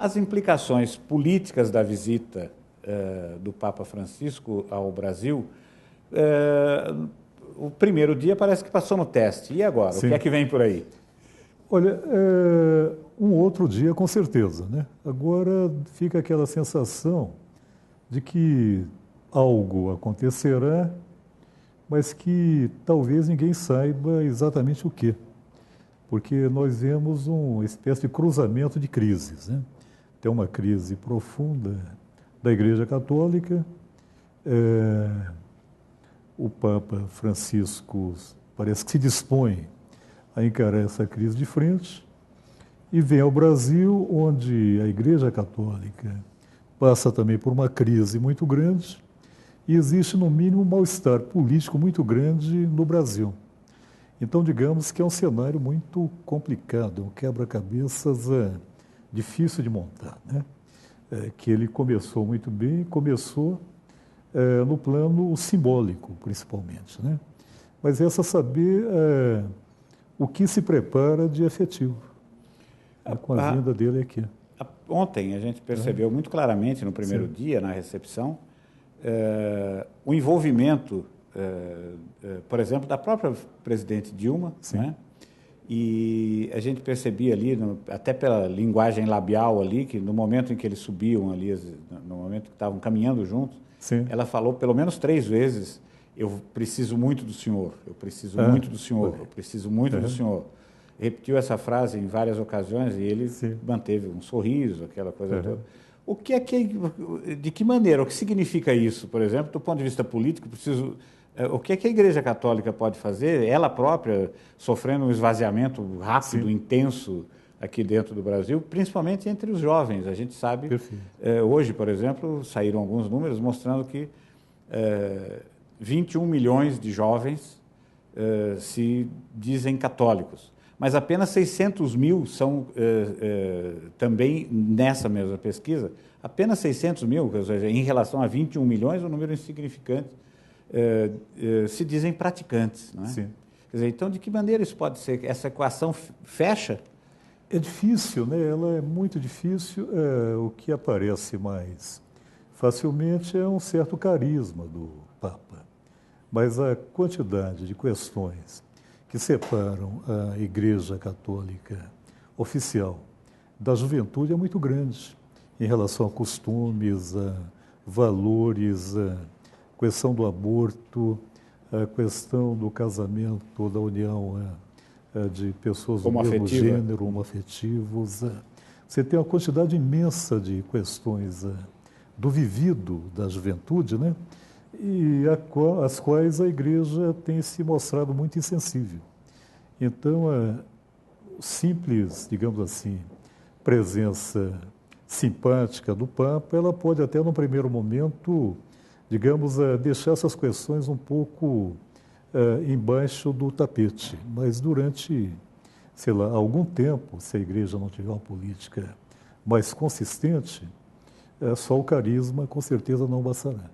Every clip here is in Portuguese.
As implicações políticas da visita do Papa Francisco ao Brasil, o primeiro dia parece que passou no teste. E agora? Sim. O que é que vem por aí? Olha, um outro dia com certeza, né? Agora fica aquela sensação de que algo acontecerá, mas que talvez ninguém saiba exatamente o quê. Porque nós vemos uma espécie de cruzamento de crises, né? Tem uma crise profunda da Igreja Católica, o Papa Francisco parece que se dispõe a encarar essa crise de frente, e vem ao Brasil, onde a Igreja Católica passa também por uma crise muito grande, e existe, no mínimo, um mal-estar político muito grande no Brasil. Então, digamos que é um cenário muito complicado, um quebra-cabeças difícil de montar, né? Que ele começou muito bem, começou no plano simbólico, principalmente, né? Mas resta saber o que se prepara de efetivo com a vinda dele aqui. Ontem a gente percebeu muito claramente no primeiro dia, na recepção, o envolvimento, por exemplo, da própria presidente Dilma, né? E a gente percebia ali, até pela linguagem labial ali, que no momento em que eles subiam ali, no momento que estavam caminhando juntos, ela falou pelo menos 3 vezes: eu preciso muito do senhor, eu preciso muito do senhor, eu preciso muito do senhor. Repetiu essa frase em várias ocasiões e ele manteve um sorriso, aquela coisa toda. O que é de que maneira, o que significa isso, por exemplo, do ponto de vista político? O que é que a Igreja Católica pode fazer, ela própria sofrendo um esvaziamento rápido, intenso aqui dentro do Brasil, principalmente entre os jovens? A gente sabe, hoje, por exemplo, saíram alguns números mostrando que 21 milhões de jovens se dizem católicos, mas apenas 600 mil são, também nessa mesma pesquisa, apenas 600 mil, ou seja, em relação a 21 milhões, um número insignificante, se dizem praticantes, não é? Sim. Quer dizer, então, de que maneira isso pode ser? Essa equação fecha? É difícil, né? Ela é muito difícil. O que aparece mais facilmente é um certo carisma do Papa, mas a quantidade de questões que separam a Igreja Católica oficial da juventude é muito grande em relação a costumes, a valores, a questão do aborto, a questão do casamento, da união de pessoas do mesmo gênero, homoafetivos. Você tem uma quantidade imensa de questões do vivido da juventude, né? E às quais a Igreja tem se mostrado muito insensível. Então, a simples, digamos assim, presença simpática do Papa, ela pode até, no primeiro momento, digamos, deixar essas questões um pouco embaixo do tapete. Mas durante, sei lá, algum tempo, se a Igreja não tiver uma política mais consistente, só o carisma, com certeza, não bastará.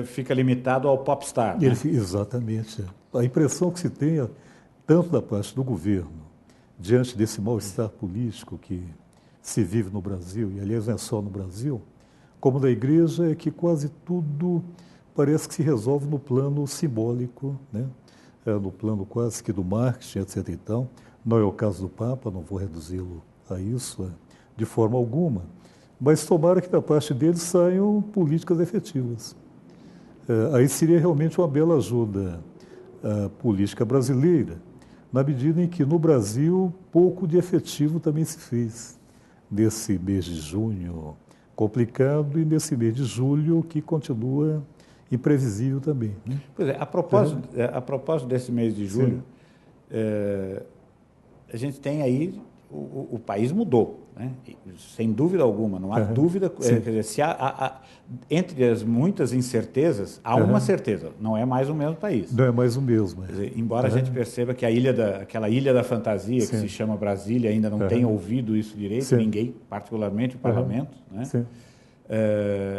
Fica limitado ao popstar, né? Exatamente. A impressão que se tem, tanto da parte do governo, diante desse mal-estar político que se vive no Brasil, e aliás não é só no Brasil, como da Igreja, é que quase tudo parece que se resolve no plano simbólico, né? No plano quase que do marketing, etc. e tal. Não é o caso do Papa, não vou reduzi-lo a isso de forma alguma, mas tomara que da parte dele saiam políticas efetivas. Aí seria realmente uma bela ajuda à política brasileira, na medida em que no Brasil pouco de efetivo também se fez nesse mês de junho complicado e nesse mês de julho que continua imprevisível também, né? Pois é, a propósito desse mês de julho, a gente tem aí, o país mudou, né? Sem dúvida alguma, não há dúvida, quer dizer, se entre as muitas incertezas, há uma certeza, não é mais o mesmo país. Não é mais o mesmo. Quer dizer, embora a gente perceba que aquela ilha da fantasia, que se chama Brasília, ainda não tenha ouvido isso direito, ninguém, particularmente o parlamento, né?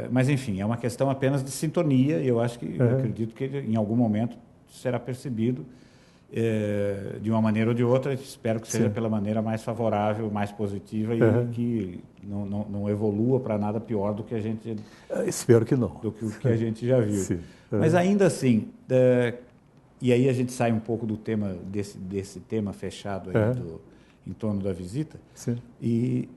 Mas, enfim, é uma questão apenas de sintonia e eu acredito que em algum momento será percebido de uma maneira ou de outra, espero que seja pela maneira mais favorável, mais positiva e que não evolua para nada pior do que a gente... Espero que não. Do que a gente já viu. Sim. Mas ainda assim, e aí a gente sai um pouco do tema, desse tema fechado aí em torno da visita. Sim. E